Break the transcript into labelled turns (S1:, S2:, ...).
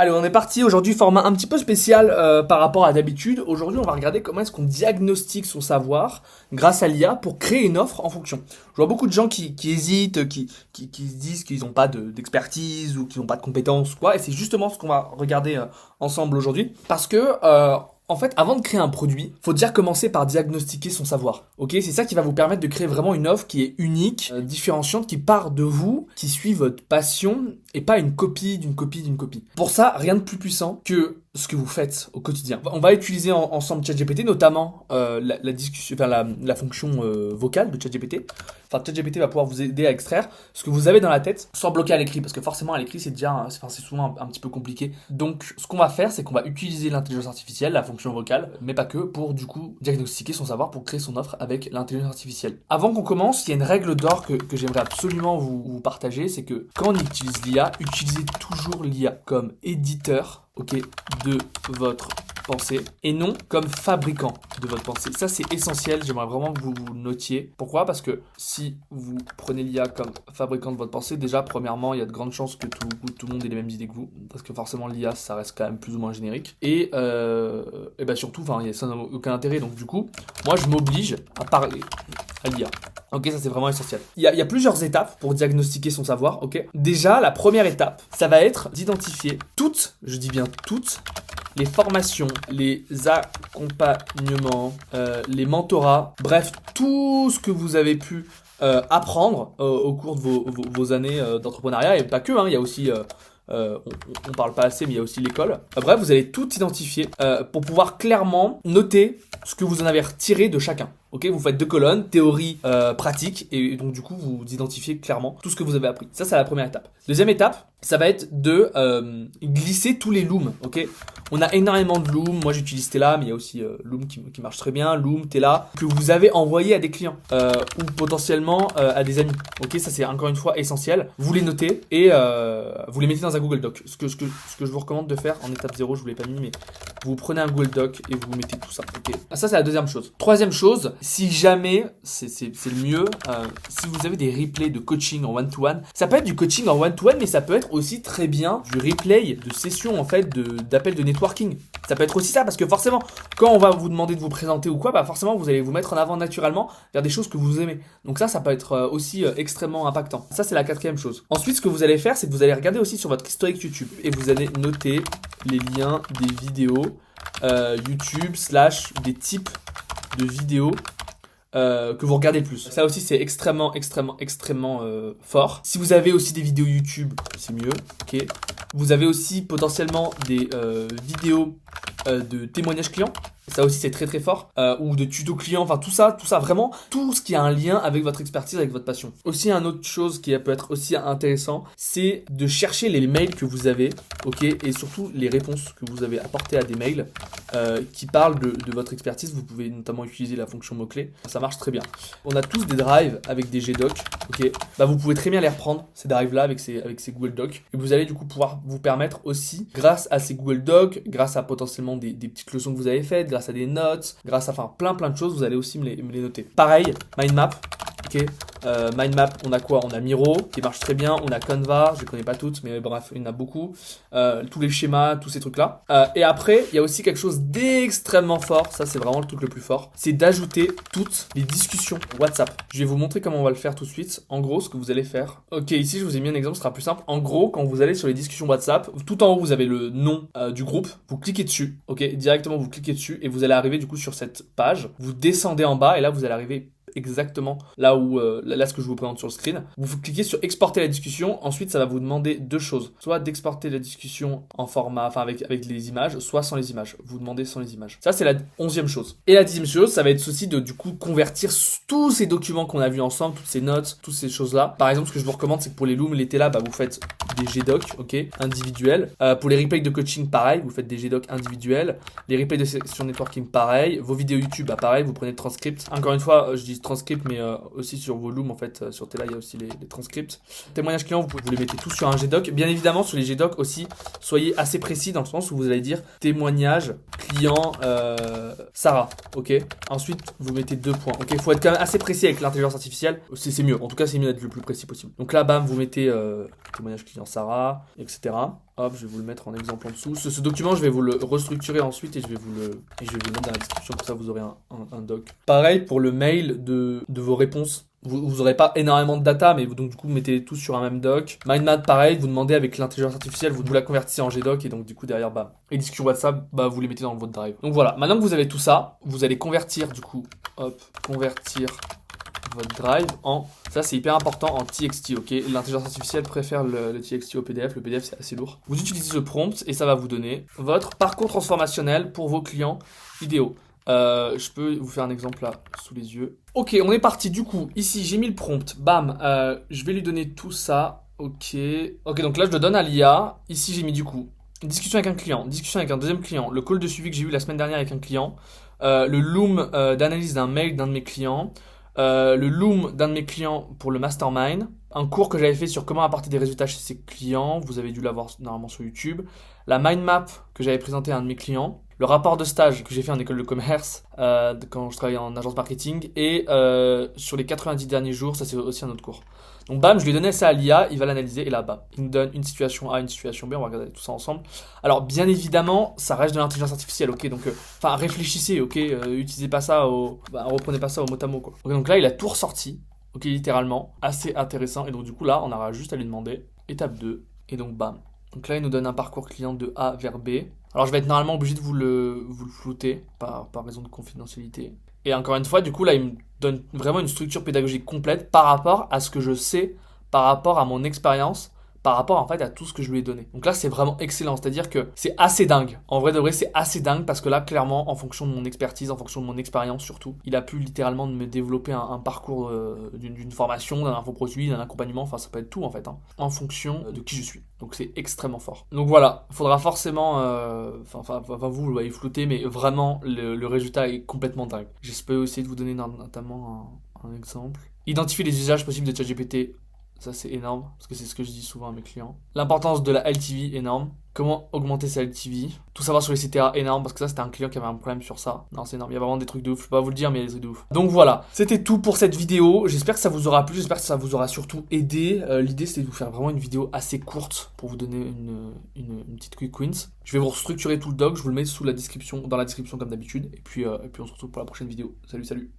S1: Allez, on est parti aujourd'hui, format un petit peu spécial par rapport à d'habitude. Aujourd'hui, on va regarder comment est-ce qu'on diagnostique son savoir grâce à l'IA pour créer une offre en fonction. Je vois beaucoup de gens qui hésitent, qui se disent qu'ils n'ont pas d'expertise ou qu'ils n'ont pas de compétences, quoi. Et c'est justement ce qu'on va regarder ensemble aujourd'hui. Parce que, en fait, avant de créer un produit, faut déjà commencer par diagnostiquer son savoir. Ok, c'est ça qui va vous permettre de créer vraiment une offre qui est unique, différenciante, qui part de vous, qui suit votre passion et pas une copie d'une copie d'une copie. Pour ça, rien de plus puissant que ce que vous faites au quotidien. On va utiliser ensemble ChatGPT, notamment la discussion, enfin la fonction vocale de ChatGPT. Enfin, ChatGPT va pouvoir vous aider à extraire ce que vous avez dans la tête sans bloquer à l'écrit, parce que forcément à l'écrit c'est déjà, c'est souvent un petit peu compliqué. Donc, ce qu'on va faire, c'est qu'on va utiliser l'intelligence artificielle, la fonction vocale, mais pas que, pour du coup diagnostiquer son savoir, pour créer son offre avec l'intelligence artificielle. Avant qu'on commence, il y a une règle d'or que j'aimerais absolument vous partager, c'est que quand on utilise l'IA, utilisez toujours l'IA comme éditeur, ok, de votre pensée et non comme fabricant de votre pensée. Ça, c'est essentiel. J'aimerais vraiment que vous notiez. Pourquoi? Parce que si vous prenez l'IA comme fabricant de votre pensée, déjà, premièrement, il y a de grandes chances que tout le monde ait les mêmes idées que vous. Parce que forcément, l'IA, ça reste quand même plus ou moins générique. Et ben surtout, ça n'a aucun intérêt. Donc, du coup, moi, je m'oblige à parler à l'IA. Ok, ça c'est vraiment essentiel. Il y a plusieurs étapes pour diagnostiquer son savoir, ok. Déjà, la première étape, ça va être d'identifier toutes, je dis bien toutes, les formations, les accompagnements, les mentorats, bref, tout ce que vous avez pu apprendre au cours de vos années d'entrepreneuriat, et pas que, hein, il y a aussi... on parle pas assez, mais il y a aussi l'école. Bref, vous allez tout identifier pour pouvoir clairement noter ce que vous en avez retiré de chacun. Ok, vous faites 2 colonnes, théorie, pratique, et donc du coup vous identifiez clairement tout ce que vous avez appris. Ça, c'est la première étape. Deuxième étape, ça va être de glisser tous les looms. Ok, on a énormément de looms. Moi, j'utilise Tela, mais il y a aussi Loom qui marche très bien. Loom, Tela, que vous avez envoyé à des clients ou potentiellement à des amis. Ok, ça c'est encore une fois essentiel. Vous les notez et vous les mettez dans un Google Doc. Ce que je vous recommande de faire en étape 0, je vous l'ai pas mis, mais vous prenez un Google Doc et vous mettez tout ça. Ok, ça c'est la deuxième chose. Troisième chose, si jamais, c'est le mieux, si vous avez des replays de coaching en one-to-one, ça peut être du coaching en one-to-one, mais ça peut être aussi très bien du replay de session en fait, d'appels de networking. Ça peut être aussi ça, parce que forcément, quand on va vous demander de vous présenter ou quoi, bah forcément vous allez vous mettre en avant naturellement vers des choses que vous aimez. Donc ça peut être aussi extrêmement impactant. Ça c'est la quatrième chose. Ensuite, ce que vous allez faire, c'est que vous allez regarder aussi sur votre historique YouTube et vous allez noter les liens des vidéos YouTube / des types de vidéos que vous regardez le plus. Ça aussi c'est extrêmement fort. Si vous avez aussi des vidéos YouTube, c'est mieux. Ok. Vous avez aussi potentiellement des vidéos de témoignages clients. Ça aussi c'est très fort. Ou de tutos clients, enfin tout ça, vraiment, tout ce qui a un lien avec votre expertise, avec votre passion. Aussi, une autre chose qui peut être aussi intéressant, c'est de chercher les mails que vous avez, ok, et surtout les réponses que vous avez apportées à des mails qui parlent de votre expertise. Vous pouvez notamment utiliser la fonction mot-clé, ça marche très bien. On a tous des drives avec des Gdoc, ok, bah vous pouvez très bien les reprendre, ces drives-là, avec ces Google Docs, et vous allez du coup pouvoir vous permettre aussi, grâce à ces Google Docs, grâce à potentiellement des petites leçons que vous avez faites, grâce à des notes, grâce à plein de choses, vous allez aussi me les noter. Pareil, mind map, ok. Mind map, on a quoi? On a Miro qui marche très bien, on a Canva, je les connais pas toutes, mais bref, il y en a beaucoup. Tous les schémas, tous ces trucs-là. Et après, il y a aussi quelque chose d'extrêmement fort, ça c'est vraiment le truc le plus fort, c'est d'ajouter toutes les discussions WhatsApp. Je vais vous montrer comment on va le faire tout de suite. En gros, ce que vous allez faire. Ok, ici je vous ai mis un exemple, ce sera plus simple. En gros, quand vous allez sur les discussions WhatsApp, tout en haut vous avez le nom du groupe, vous cliquez dessus, ok, directement vous cliquez dessus et vous allez arriver du coup sur cette page. Vous descendez en bas et là vous allez arriver exactement là où là ce que je vous présente sur le screen. Vous cliquez sur exporter la discussion. Ensuite ça va vous demander deux choses, soit d'exporter la discussion en format, enfin avec les images, soit sans les images. Vous demandez sans les images. Ça c'est la 11e chose. Et la 10e chose, ça va être aussi de du coup convertir tous ces documents qu'on a vus ensemble, toutes ces notes, toutes ces choses là. Par exemple, ce que je vous recommande, c'est que pour les looms, les Tela, bah vous faites des Gdoc, ok, individuels. Pour les replays de coaching, pareil, vous faites des Gdoc individuels. Les replays de session networking, pareil. Vos vidéos YouTube, bah pareil, vous prenez le transcript. Encore une fois, je dis transcript, mais aussi sur vos looms, en fait, sur Tela, il y a aussi les transcripts. Témoignages clients, vous les mettez tous sur un Gdoc. Bien évidemment, sur les Gdoc aussi, soyez assez précis dans le sens où vous allez dire témoignage client Sarah, ok. Ensuite, vous mettez 2 points, ok. Il faut être quand même assez précis avec l'intelligence artificielle. C'est mieux, en tout cas, c'est mieux d'être le plus précis possible. Donc là, bam, vous mettez témoignage client Sarah, etc. Hop, je vais vous le mettre en exemple en dessous. Ce document, je vais vous le restructurer ensuite et je vais vous le mettre dans la description, comme ça vous aurez un doc. Pareil pour le mail de vos réponses. Vous n'aurez pas énormément de data, mais donc du coup vous mettez tous sur un même doc. Mindmap pareil, vous demandez avec l'intelligence artificielle, vous la convertissez en GDoc et donc du coup derrière bam. Et discussion WhatsApp, bah vous les mettez dans votre drive. Donc voilà, maintenant que vous avez tout ça, vous allez convertir du coup, hop, convertir votre drive en, ça c'est hyper important, en TXT, ok. L'intelligence artificielle préfère le TXT au PDF, le PDF c'est assez lourd. Vous utilisez ce prompt et ça va vous donner votre parcours transformationnel pour vos clients idéaux. Je peux vous faire un exemple là sous les yeux. Ok, on est parti du coup. Ici, j'ai mis le prompt. Bam, je vais lui donner tout ça. Ok. Ok, donc là, je le donne à l'IA. Ici, j'ai mis du coup discussion avec un client, discussion avec un deuxième client, le call de suivi que j'ai eu la semaine dernière avec un client, le loom d'analyse d'un mail d'un de mes clients, le loom d'un de mes clients pour le mastermind, un cours que j'avais fait sur comment apporter des résultats chez ses clients, vous avez dû l'avoir normalement sur YouTube, la mind map que j'avais présenté à un de mes clients, le rapport de stage que j'ai fait en école de commerce quand je travaillais en agence marketing, et sur les 90 derniers jours, ça c'est aussi un autre cours. Donc bam, je lui ai donné ça à l'IA, il va l'analyser et là bas, il me donne une situation A, une situation B, on va regarder tout ça ensemble. Alors bien évidemment, ça reste de l'intelligence artificielle, ok, donc enfin réfléchissez, ok, utilisez pas ça reprenez pas ça au mot à mot quoi. Ok, donc là il a tout ressorti, ok, littéralement, assez intéressant, et donc du coup là on aura juste à lui demander, étape 2, et donc bam. Donc là il nous donne un parcours client de A vers B. Alors je vais être normalement obligé de vous le flouter par raison de confidentialité. Et encore une fois, du coup, là, il me donne vraiment une structure pédagogique complète par rapport à ce que je sais, par rapport à mon expérience, par rapport en fait à tout ce que je lui ai donné. Donc là, c'est vraiment excellent. C'est-à-dire que c'est assez dingue. En vrai de vrai, c'est assez dingue parce que là, clairement, en fonction de mon expertise, en fonction de mon expérience surtout, il a pu littéralement me développer un parcours d'une formation, d'un infoproduit, d'un accompagnement. Enfin, ça peut être tout en fait, hein, en fonction de qui je suis. Donc c'est extrêmement fort. Donc voilà, il faudra forcément, vous l'avez flouté, mais vraiment le résultat est complètement dingue. J'espère essayer de vous donner notamment un exemple. Identifier les usages possibles de ChatGPT. Ça, c'est énorme, parce que c'est ce que je dis souvent à mes clients. L'importance de la LTV, énorme. Comment augmenter sa LTV. Tout savoir sur les CTA, énorme, parce que ça, c'était un client qui avait un problème sur ça. Non, c'est énorme. Il y a vraiment des trucs de ouf. Je peux pas vous le dire, mais il y a des trucs de ouf. Donc voilà, c'était tout pour cette vidéo. J'espère que ça vous aura plu. J'espère que ça vous aura surtout aidé. L'idée, c'était de vous faire vraiment une vidéo assez courte pour vous donner une petite quick wins. Je vais vous restructurer tout le doc. Je vous le mets sous la description, dans la description comme d'habitude. Et puis on se retrouve pour la prochaine vidéo. Salut, salut.